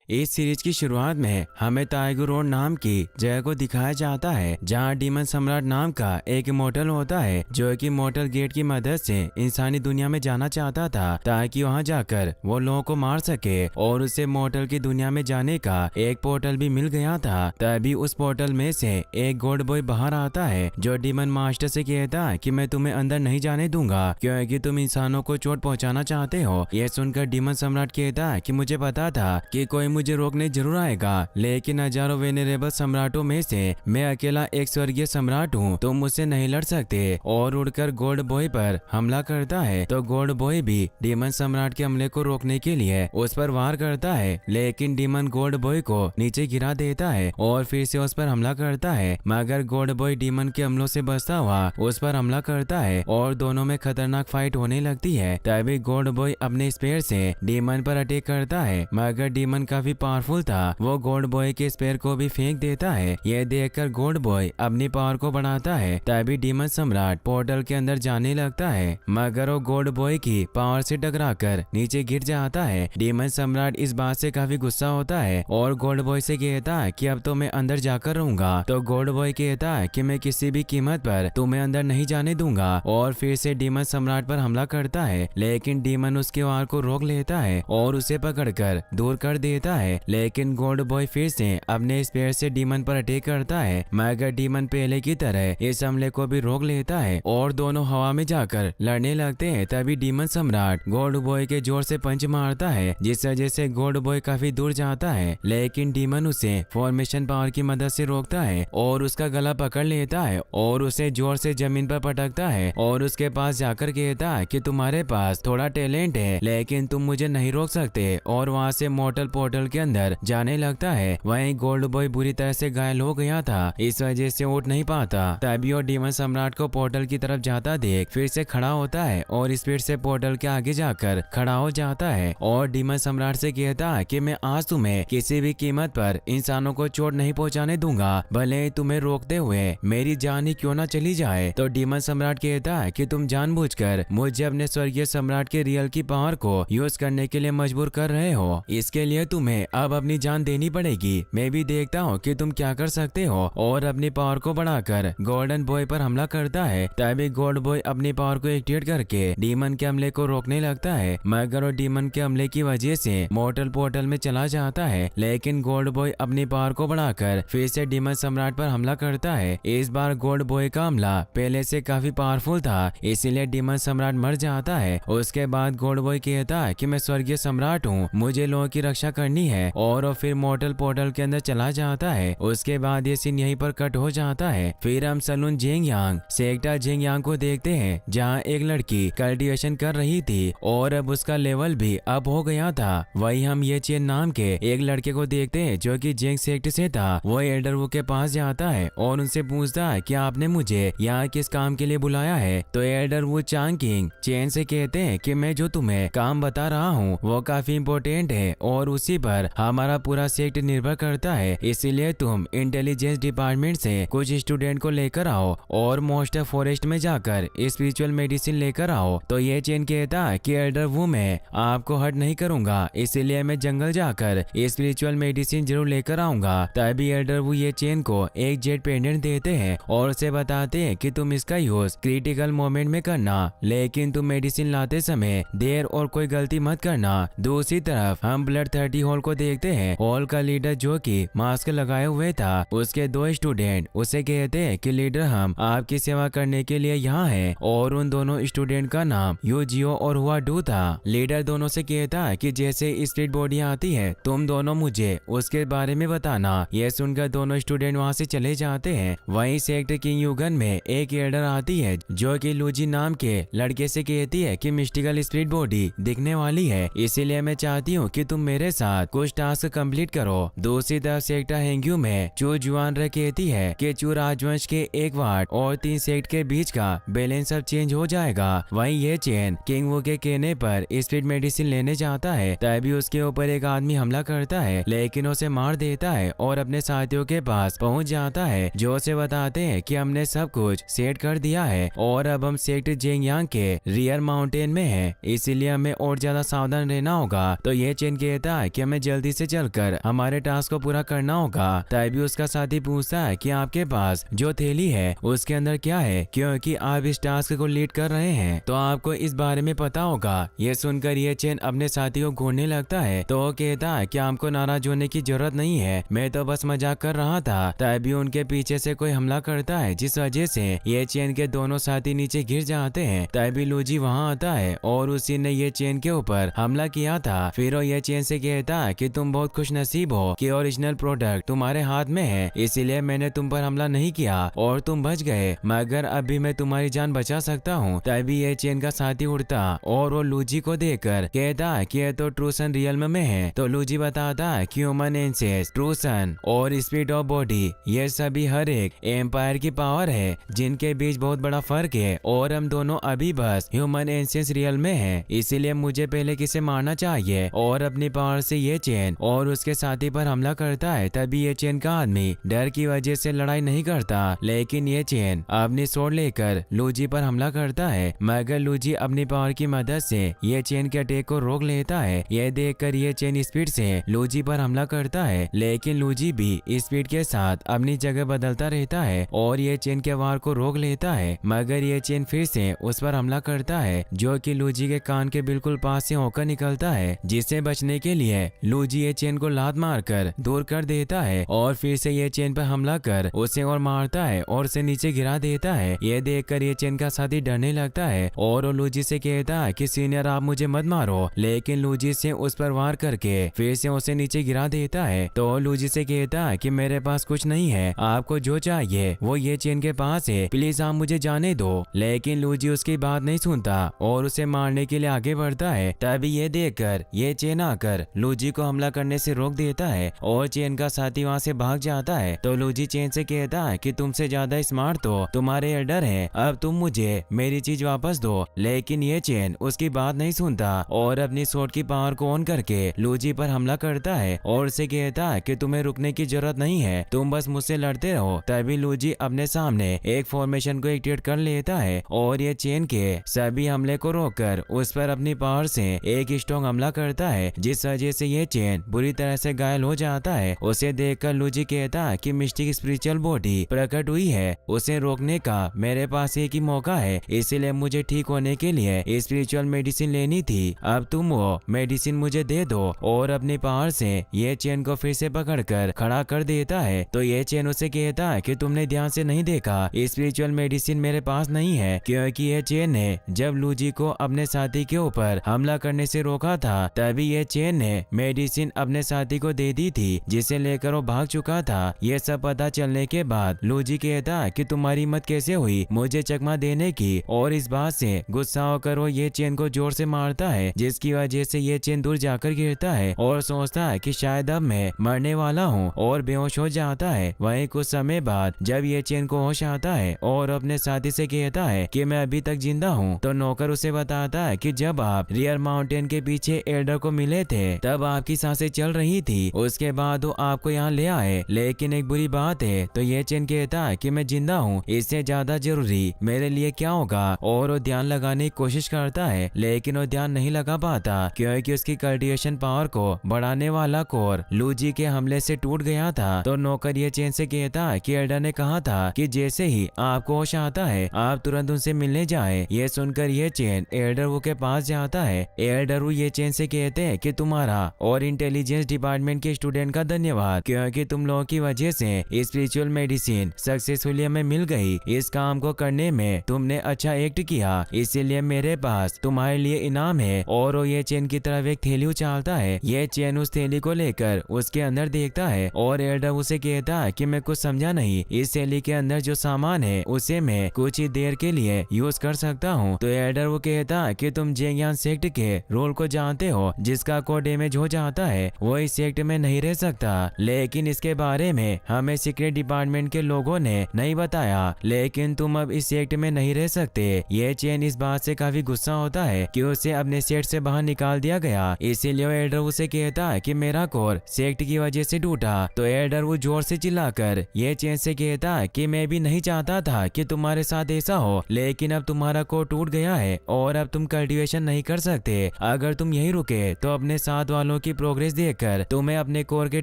इस सीरीज की शुरुआत में हमें टाइगर रोड नाम की जगह को दिखाया जाता है जहां डीमन सम्राट नाम का एक इमोर्टल होता है जो कि इमोर्टल गेट की मदद से इंसानी दुनिया में जाना चाहता था ताकि वहां जाकर वो लोगों को मार सके और उसे इमोर्टल की दुनिया में जाने का एक पोर्टल भी मिल गया था। तभी उस पोर्टल में से एक गोल्ड बॉय बाहर आता है जो डीमन मास्टर से कहता है कि मैं तुम्हें अंदर नहीं जाने दूंगा क्योंकि तुम इंसानों को चोट पहुंचाना चाहते हो। यह सुनकर डीमन सम्राट कहता है कि मुझे पता था कि कोई मुझे रोकने जरूर आएगा, लेकिन हजारों वेनेरेबल सम्राटों में से मैं अकेला एक स्वर्गीय सम्राट हूँ, तुम मुझसे नहीं लड़ सकते। और उड़कर गोल्ड बॉय पर हमला करता है तो गोल्ड बॉय भी डीमन सम्राट के हमले को रोकने के लिए उस पर वार करता है, लेकिन डीमन गोल्ड बॉय को नीचे गिरा देता है और फिर से उस पर हमला करता है, मगर गोल्ड बॉय डीमन के हमलों से बचता हुआ उस पर हमला करता है और दोनों में खतरनाक फाइट होने लगती है। तभी गोल्ड बॉय अपने स्पेयर से डीमन पर अटैक करता है, मगर डीमन काफी पावरफुल था, वो गोल्ड बॉय के स्पेयर को भी फेंक देता है। यह देखकर गोल्ड बॉय अपनी पावर को बढ़ाता है, तभी डीमन सम्राट पोर्टल के अंदर जाने लगता है, मगर वो गोल्ड बॉय की पावर से टकराकर नीचे गिर जाता है। डीमन सम्राट इस बात से काफी गुस्सा होता है और गोल्ड बॉय से कहता है कि अब तो मैं अंदर जाकर रहूंगा। तो गोल्ड बॉय कहता है कि मैं किसी भी कीमत पर तुम्हें अंदर नहीं जाने दूंगा और फिर से डीमन सम्राट पर हमला करता है, लेकिन डीमन उसके वार को रोक लेता है और उसे पकड़कर दूर कर देता है। लेकिन गोल्ड बॉय फिर से अपने स्पेयर से डीमन पर अटैक करता है, मगर डीमन पहले की तरह इस हमले को भी रोक लेता है और दोनों हवा में जाकर लड़ने लगते हैं। तभी डीमन सम्राट गोल्ड बॉय के जोर से पंच मारता है, जिस वजह से गोल्ड बॉय काफी दूर जाता है, लेकिन डीमन उसे फॉर्मेशन पावर की मदद से रोकता है और उसका गला पकड़ लेता है और उसे जोर से जमीन पर पटकता है और उसके पास जाकर कहता है कि तुम्हारे पास थोड़ा टैलेंट है, लेकिन तुम मुझे नहीं रोक सकते, और वहाँ से मॉर्टल पोर्टल के अंदर जाने लगता है। वहीं गोल्ड बॉय बुरी तरह से घायल हो गया था, इस वजह से उठ नहीं पाता। तभी वो डीमन सम्राट को पोर्टल की तरफ जाता देख फिर से खड़ा होता है और स्पीड से पोर्टल के आगे जाकर खड़ा हो जाता है और डीमन सम्राट से कहता है कि मैं आज तुम्हें किसी भी कीमत पर इंसानों को चोट नहीं पहुंचाने दूंगा, भले तुम्हें रोकते हुए मेरी जान ही क्यों ना चली जाए। तो डीमन सम्राट कहता है कि तुम जानबूझकर मुझे अपने स्वर्गीय सम्राट के रियल की पावर को यूज करने के लिए मजबूर कर रहे हो, इसके लिए तुम्हें अब अपनी जान देनी पड़ेगी। मैं भी देखता हूँ कि तुम क्या कर सकते हो, और अपनी पावर को बढ़ाकर गोल्डन बॉय पर हमला करता है। तभी गोल्ड बॉय अपनी पावर को एक्टिवेट करके डीमन के हमले को रोकने लगता है, मगर वो डीमन के हमले की वजह से मॉर्टल पोर्टल में चला जाता है। लेकिन गोल्ड बॉय अपनी पावर को बढ़ाकर फिर से डीमन सम्राट पर हमला करता है। इस बार गोल्ड बॉय का हमला पहले से काफी पावरफुल था, इसीलिए डीमन सम्राट मर जाता है। उसके बाद गोल्ड बॉय कहता है कि मैं स्वर्गीय सम्राट हूँ, मुझे लोगों की रक्षा करनी है, और वो फिर मॉर्टल पोर्टल के अंदर चला जाता है। उसके बाद ये सीन यहीं पर कट हो जाता है। फिर हम सलून जेंग यांग सेक्टर जेंग यांग को देखते हैं, जहाँ एक लड़की कल्टीवेशन कर रही थी और अब उसका लेवल भी अप हो गया था। वही हम ये चेन नाम के एक लड़के को देखते हैं जो कि जेंग सेक्टर से था। वो एल्डर वू के पास जाता है और उनसे पूछता है कि आपने मुझे यहाँ किस काम के लिए बुलाया है। तो एल्डर वू चांग किंग चेन से कहते हैं कि मैं जो तुम्हें काम बता रहा हूँ वो काफी इम्पोर्टेंट है और उसी पर हमारा पूरा सेक्टर निर्भर करता है, इसीलिए तुम इंटेलिजेंस डिपार्टमेंट से कुछ स्टूडेंट को लेकर आओ और मोस्टर फॉरेस्ट में जाकर स्पिरिचुअल मेडिसिन लेकर आओ। तो ये चेन कहता है कि एल्डर वू मैं आपको हर्ट नहीं करूंगा, इसीलिए मैं जंगल जाकर स्पिरिचुअल मेडिसिन जरूर लेकर आऊंगा। तभी एल्डर वू ये चेन को एक जेट पेंडेंट देते हैं और उसे बताते हैं कि तुम इसका यूज क्रिटिकल मोमेंट में करना, लेकिन तुम मेडिसिन लाते समय देर और कोई गलती मत करना। दूसरी तरफ हम ब्लड 30 हॉल को देखते हैं। हॉल का लीडर जो कि मास्क लगाए हुए था, उसके दो स्टूडेंट उसे कहते हैं कि लीडर हम आपकी सेवा करने के लिए यहाँ हैं, और उन दोनों स्टूडेंट का नाम यूजियो और हुआ डू था। लीडर दोनों से कहता है कि जैसे स्प्लिट बॉडी आती है तुम दोनों मुझे उसके बारे में बताना। यह सुनकर दोनों स्टूडेंट वहाँ से चले जाते हैं। वहीं सेक्टर किंग युगन में एक एल्डर आती है जो कि लूजी नाम के लड़के से कहती है कि मिस्टिकल स्प्लिट बॉडी दिखने वाली है, इसीलिए मैं चाहती हूँ कि तुम मेरे साथ कुछ टास्क कंप्लीट करो। दूसरी तरफ सेक्टर हेंग्यू में चू जुआन कहती है कि चू राजवंश के एक वार्ड और 3 सेक्ट के बीच का बैलेंस अब चेंज हो जाएगा। वहीं ये चेन किंग वो के कहने पर स्प्लिट मेडिसिन लेने जाता है, तभी उसके ऊपर एक आदमी हमला करता है, लेकिन उसे मार देता है और अपने साथियों के पास पहुंच जाता है, जो उसे बताते हैं कि हमने सब कुछ सेट कर दिया है और अब हम सेक्टर जेंग यांग के रियर माउंटेन में हैं, इसीलिए हमें और ज्यादा सावधान रहना होगा। तो ये चेन कहता है कि हमें जल्दी से चलकर हमारे टास्क को पूरा करना होगा। तभी उसका साथी पूछता है कि आपके पास जो थैली है उसके अंदर क्या है, क्योंकि आप इस टास्क को लीड कर रहे हैं तो आपको इस बारे में पता होगा। ये सुनकर ये चेन अपने साथी को घूरने लगता है तो वो कहता है कि आपको नाराज होने की जरूरत नहीं है, मैं तो बस मजाक कर रहा था। तभी उनके पीछे से कोई हमला करता है जिस वजह से ये चेन के दोनों साथी नीचे गिर जाते हैं। तभी लूजी वहाँ आता है और उसी ने ये चेन के ऊपर हमला किया था। फिर वो ये चेन से कहता है कि तुम बहुत खुशनसीब हो कि ओरिजिनल प्रोडक्ट तुम्हारे हाथ में है, इसीलिए मैंने तुम पर हमला नहीं किया और तुम बच गए, मगर अभी मैं तुम्हारी जान बचा सकता हूँ। तभी ये चेन का साथी उड़ता और वो लूजी को देखकर कहता है कि ये तो ट्रूसन रियल्म में है। तो लूजी बताता है कि ह्यूमन एंसेस, ट्रूसन और स्पीड ऑफ बॉडी ये सभी हर एक एम्पायर की पावर है जिनके बीच बहुत बड़ा फर्क है और हम दोनों अभी बस ह्यूमन एंसेस रियल में है, इसीलिए मुझे पहले किसे मारना चाहिए। और अपनी पावर से ये चेन और उसके साथी पर हमला करता है। तभी ये चेन का आदमी डर की वजह से लड़ाई नहीं करता, लेकिन ये चेन अपनी स्वॉर्ड लेकर लूजी पर हमला करता है, मगर लूजी अपनी पावर की मदद से ये चेन के अटैक को रोक लेता है। ये देखकर ये चेन स्पीड से लूजी पर हमला करता है, लेकिन लूजी भी स्पीड के साथ अपनी जगह बदलता रहता है और ये चेन के वार को रोक लेता है, मगर ये चेन फिर से उस पर हमला करता है जो कि लूजी के कान के बिल्कुल पास से होकर निकलता है। जिससे बचने के लिए लूजी ये चेन को लात मारकर दूर कर देता है और फिर से ये चेन पर हमला कर उसे और मारता है और उसे नीचे गिरा देता है। ये देखकर ये चेन का साथी डरने लगता है और वो लूजी से कहता है कि सीनियर आप मुझे मत मारो, लेकिन लूजी से उस पर वार करके फिर से उसे नीचे गिरा देता है। तो लूजी से कहता है कि मेरे पास कुछ नहीं है, आपको जो चाहिए वो ये चेन के पास है, प्लीज आप मुझे जाने दो। लेकिन लूजी उसकी बात नहीं सुनता और उसे मारने के लिए आगे बढ़ता है। तभी ये देखकर ये चेन आकर लूजी को हमला करने से रोक देता है और चेन का साथी वहाँ से भाग जाता है। तो लूजी चेन से कहता है कि तुमसे ज्यादा स्मार्ट तो तुम्हारे एल्डर हैं, अब तुम मुझे मेरी चीज वापस दो। लेकिन ये चेन उसकी बात नहीं सुनता और अपनी स्वॉर्ड की पावर को ऑन करके लूजी पर हमला करता है और उसे कहता है कि तुम्हें रुकने की जरूरत नहीं है, तुम बस मुझसे लड़ते रहो। तभी लूजी अपने सामने एक फॉर्मेशन को एक्टिवेट कर लेता है और ये चेन के सभी हमले को रोककर उस पर अपनी पावर से एक स्ट्रॉन्ग हमला करता है, जिस वजह से ये चेन बुरी तरह से घायल हो जाता है। उसे देखकर लूजी कहता है कि मिस्टिक स्पिरिचुअल बॉडी प्रकट हुई है, उसे रोकने का मेरे पास एक ही मौका है, इसीलिए मुझे ठीक होने के लिए स्पिरिचुअल मेडिसिन लेनी थी। अब तुम वो मेडिसिन मुझे दे दो। और अपनी पावर से ये चेन को फिर से पकड़कर खड़ा कर देता है। तो ये चेन उसे कहता है कि तुमने ध्यान से नहीं देखा, स्पिरिचुअल मेडिसिन मेरे पास नहीं है, क्योंकि ये चेन ने जब लूजी को अपने साथी के ऊपर हमला करने से रोका था तभी ये चेन ने मेडिसिन अपने साथी को दे दी थी, जिसे लेकर वो भाग चुका था। ये सब पता चलने के बाद लूजी कहता है कि तुम्हारी हिम्मत कैसे हुई मुझे चकमा देने की, और इस बात से गुस्सा होकर वो ये चेन को जोर से मारता है, जिसकी वजह से ये चेन दूर जाकर गिरता है और सोचता है कि शायद अब मैं मरने वाला हूँ और बेहोश हो जाता है। वहीं कुछ समय बाद जब ये चेन को होश आता है और अपने साथी से कहता है कि मैं अभी तक जिंदा हूँ, तो नौकर उसे बताता है कि जब आप रियर माउंटेन के पीछे एल्डर को मिले थे तब आपकी सांसें चल रही थी, उसके बाद वो आपको यहाँ ले आए, लेकिन एक बुरी बात है। तो ये चेन कहता है कि मैं जिंदा हूँ, इससे ज्यादा जरूरी मेरे लिए क्या होगा, और वो ध्यान लगाने की कोशिश करता है लेकिन वो ध्यान नहीं लगा पाता क्योंकि उसकी कल्टिवेशन पावर को बढ़ाने वाला कोर लूजी के हमले से टूट गया था। तो नौकर ये चेन से कहता है कि एल्डर ने कहा था कि जैसे ही आपको होश आता है आप तुरंत उनसे मिलने जाए। ये सुनकर ये चेन एल्डर वो के पास जाता है। एल्डर वो ये चेन से कहते हैं कि तुम्हारा और इंटेलिजेंस डिपार्टमेंट के स्टूडेंट का धन्यवाद, क्योंकि तुम लोगों की वजह से स्पिरिचुअल मेडिसिन सक्सेसफुली हमें मिल गई। इस काम को करने में तुमने अच्छा एक्ट किया, इसीलिए मेरे पास तुम्हारे लिए इनाम है। और वो ये चेन की तरफ एक थैली उछालता है। ये चेन उस थैली को लेकर उसके अंदर देखता है और एल्डर उसे कहता है कि मैं कुछ समझा नहीं, इस थैली के अंदर जो सामान है उसे मैं कुछ ही देर के लिए यूज कर सकता हूँ। तो एल्डर वो कहता है कि तुम जेंगियान सेक्ट के रोल को जानते हो, जिसका को डैमेज हो जाता है वो इस सेक्ट में नहीं रह सकता, लेकिन इसके बारे में हमें सीक्रेट डिपार्टमेंट के लोगों ने नहीं बताया, लेकिन तुम अब इस सेक्ट में नहीं रह सकते। ये चेन इस बात से काफी गुस्सा होता है कि उसे अपने सेक्ट से बाहर निकाल दिया गया, इसीलिए एल्डर उसे कहता है कि मेरा कोर सेक्ट की वजह से टूटा। तो एल्डर वो जोर से चिल्लाकर ये चेन से कहता है कि मैं भी नहीं चाहता था कि तुम्हारे साथ ऐसा हो, लेकिन अब तुम्हारा कोर टूट गया है और अब तुम कल्टीवेशन नहीं कर सकते। अगर तुम यहीं रुके तो अपने साथ वालों की प्रोग्रेस देखकर तुम्हें अपने कोर के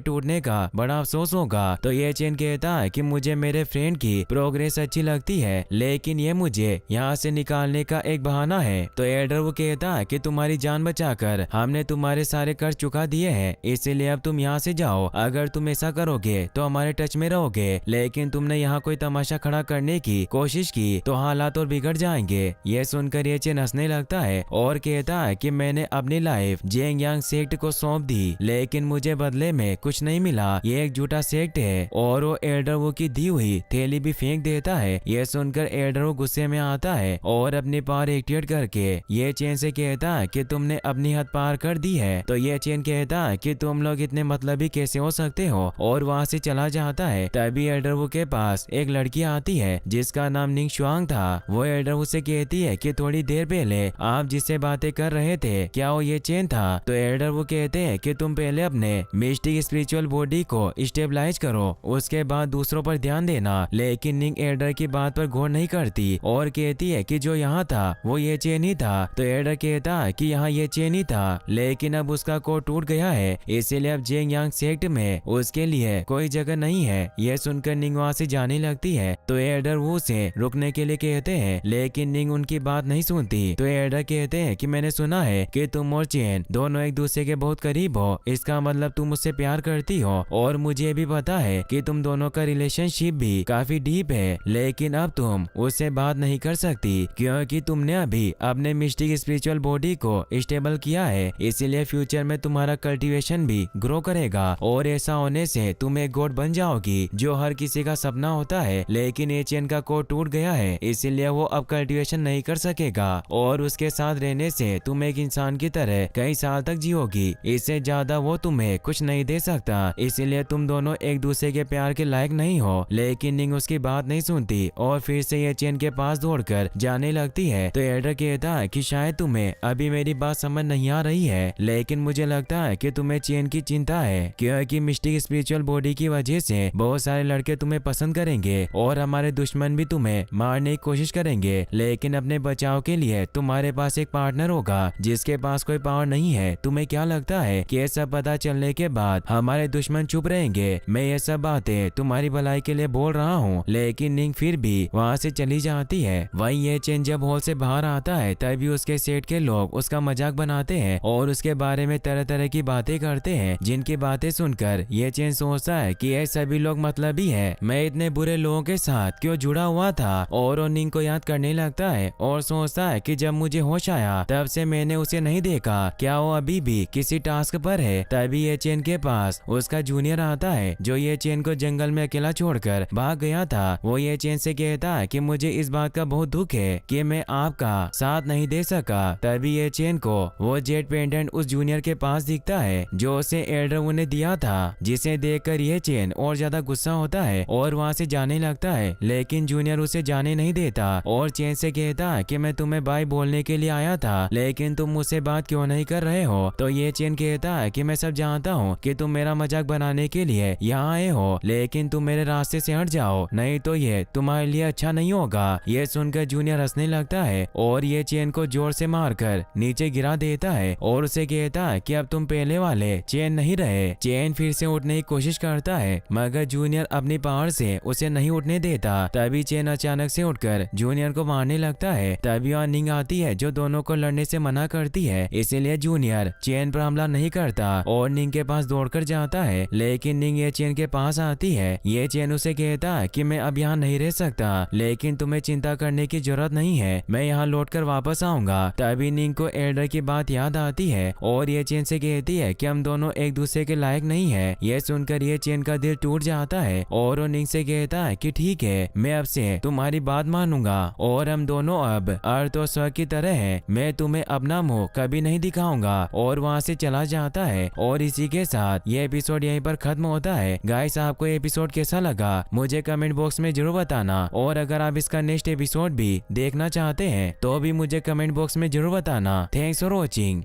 टूटने का बड़ा अफसोस होगा। तो ये चेन कहता है कि मुझे मेरे फ्रेंड की प्रोग्रेस अच्छी लगती है, लेकिन ये मुझे यहाँ से निकालने का एक बहाना है। तो एल्डर वो कहता है कि तुम्हारी जान बचाकर हमने तुम्हारे सारे कर्ज चुका दिए हैं, इसीलिए अब तुम यहाँ से जाओ। अगर तुम ऐसा करोगे तो हमारे टच में रहोगे, लेकिन तुमने यहाँ कोई तमाशा खड़ा करने की कोशिश की तो हालात और बिगड़ जाएंगे। ये सुनकर ये चेन हंसने लगता है और कहता है कि मैंने अपनी लाइफ जेंग यांग सेक्ट को सौंप दी, लेकिन मुझे बदले में कुछ नहीं मिला। ये एक झूठा सेक्ट है। और वो एल्डर वो की दी हुई थैली भी फेंक देता है। ये सुनकर एल्डर वो गुस्से में आता है और अपनी पावर एक्टिवेट करके ये चेन से कहता है कि तुमने अपनी हद पार कर दी है। तो ये चेन कहता है कि तुम लोग इतने मतलबी कैसे हो सकते हो, और वहाँ से चला जाता है। तभी एल्डर वो के पास एक लड़की आती है जिसका नाम निंग शुआंग था। वो एल्डर वो से कहती है कि थोड़ी देर पहले आप जिससे बातें कर रहे थे क्या वो ये चेन था। तो एल्डर वो कहते हैं कि तुम पहले अपने मिस्टिक स्पिरिचुअल बॉडी को स्टेबलाइज करो, उसके बाद दूसरों पर ध्यान देना। लेकिन निंग एल्डर की बात पर गौर नहीं करती और कहती है कि जो यहाँ था वो ये चेन ही था। तो एल्डर कहता है कि यहाँ ये चेन ही था, लेकिन अब उसका कोड टूट गया है, इसीलिए अब जेंग यांग सेक्ट में उसके लिए कोई जगह नहीं है। यह सुनकर निंग वहाँ से जाने लगती है। तो एल्डर वो से रुकने के लिए कहते हैं, लेकिन निंग उनकी बात नहीं सुनती। तो एल्डर कहते हैं कि मैंने सुना है कि तुम और चेन दोनों एक दूसरे के बहुत करीब हो, इसका मतलब तुम मुझसे प्यार करती हो, और मुझे भी पता है कि तुम दोनों का रिलेशनशिप भी काफी डीप है, लेकिन अब तुम उससे बात नहीं कर सकती क्योंकि तुमने अभी अपने मिस्टिक स्पिरिचुअल बॉडी को स्टेबल किया है, इसीलिए फ्यूचर में तुम्हारा कल्टीवेशन भी ग्रो करेगा और ऐसा होने से तुम एक गॉड बन जाओगी, जो हर किसी का सपना होता है। लेकिन ये चेन का कोड टूट गया है, इसीलिए वो अब कल्टीवेशन नहीं कर सकेगा और उसके साथ रहने से तुम एक इंसान की तरह कई साल तक जियोगी। इससे ज्यादा वो तुम्हें कुछ नहीं दे सकता, इसीलिए तुम दोनों एक दूसरे के प्यार के लायक नहीं हो। लेकिन निंग उसकी बात नहीं सुनती और फिर से ये चेन के पास दौड़कर जाने लगती है। तो एल्डर कहता है कि शायद तुम्हें अभी मेरी बात समझ नहीं आ रही है, लेकिन मुझे लगता है कि तुम्हें चेन की चिंता है क्योंकि मिस्टिक स्पिरिचुअल बॉडी की वजह से बहुत सारे लड़के तुम्हें पसंद करेंगे और हमारे दुश्मन भी तुम्हें मारने की कोशिश करेंगे। लेकिन अपने बचाव के लिए तुम्हारे पास एक पार्टनर होगा जिसके पास कोई पावर नहीं है। तुम्हें क्या लगता है कि ये सब पता चलने के बाद हमारे दुश्मन चुप रहेंगे? मैं ये सब बातें तुम्हारी भलाई के लिए बोल रहा हूँ। लेकिन निंग फिर भी वहाँ से चली जाती है। वहीं ये चेन जब हॉल से बाहर आता है तभी उसके सेट के लोग उसका मजाक बनाते हैं और उसके बारे में तरह तरह की बातें करते हैं, जिनकी बातें सुनकर ये चेन सोचता है कि ये सभी लोग मतलबी है, मैं इतने बुरे लोगों के साथ क्यों जुड़ा हुआ था। और वो निंग को याद करने लगता है और सोचता है कि जब मुझे होश आया तब से मैंने उसे नहीं देखा, क्या वो अभी भी किसी टास्क पर है। तभी ये चेन के पास उसका जूनियर आता है जो ये चेन को जंगल में अकेला छोड़कर भाग गया था। वो ये चेन से कहता है कि मुझे इस बात का बहुत दुख है कि मैं आपका साथ नहीं दे सका। तभी ये चेन को वो जेट पेंडेंट उस जूनियर के पास दिखता है जो उसे एल्डर ने दिया था, जिसे देखकर ये चेन और ज्यादा गुस्सा होता है और वहाँ से जाने लगता है। लेकिन जूनियर उसे जाने नहीं देता और चेन से कहता है कि मैं तुम्हें बाय बोलने के लिए आया था, लेकिन तुम मुझसे बात क्यों नहीं कर रहे हो। तो ये चेन कहता है कि मैं सब जानता हूँ कि तुम मेरा मजाक बनाने के लिए यहाँ आए हो, लेकिन तुम मेरे रास्ते से हट जाओ, नहीं तो ये तुम्हारे लिए अच्छा नहीं होगा। ये सुनकर जूनियर हंसने लगता है और ये चेन को जोर से मारकर नीचे गिरा देता है और उसे कहता है कि अब तुम पहले वाले चेन नहीं रहे। चेन फिर से उठने की कोशिश करता है मगर जूनियर अपनी पावर से उसे नहीं उठने देता। तभी चेन अचानक से उठकर जूनियर को मारने लगता है। तभी वहाँ निंग आती है जो दोनों को लड़ने से मना करती है, इसीलिए जूनियर चेन पर हमला नहीं करता और निंग के पास दौड़कर जाता है। लेकिन निंग ये चेन के पास आती है। ये चेन उसे कहता है कि मैं अब यहाँ नहीं रह सकता, लेकिन तुम्हें चिंता करने की जरूरत नहीं है, मैं यहाँ लौटकर वापस आऊंगा। तभी निंग को एल्डर की बात याद आती है और ये चेन से कहती है कि हम दोनों एक दूसरे के लायक नहीं है। ये सुनकर ये चेन का दिल टूट जाता है और वो निंग से कहता है कि ठीक है, मैं अब से तुम्हारी बात मानूंगा और हम दोनों अब अर्थ और स्वर्ग की तरह हैं। मैं तुम्हें अपना मुंह कभी नहीं दिखाऊंगा। और वहाँ से चला जाता है। और इसी के साथ ये एपिसोड यहीं पर खत्म होता है। गाइस, आपको ये एपिसोड कैसा लगा मुझे कमेंट बॉक्स में जरूर बताना, और अगर आप इसका नेक्स्ट एपिसोड भी देखना चाहते हैं तो भी मुझे कमेंट बॉक्स में जरूर बताना। Thanks for watching.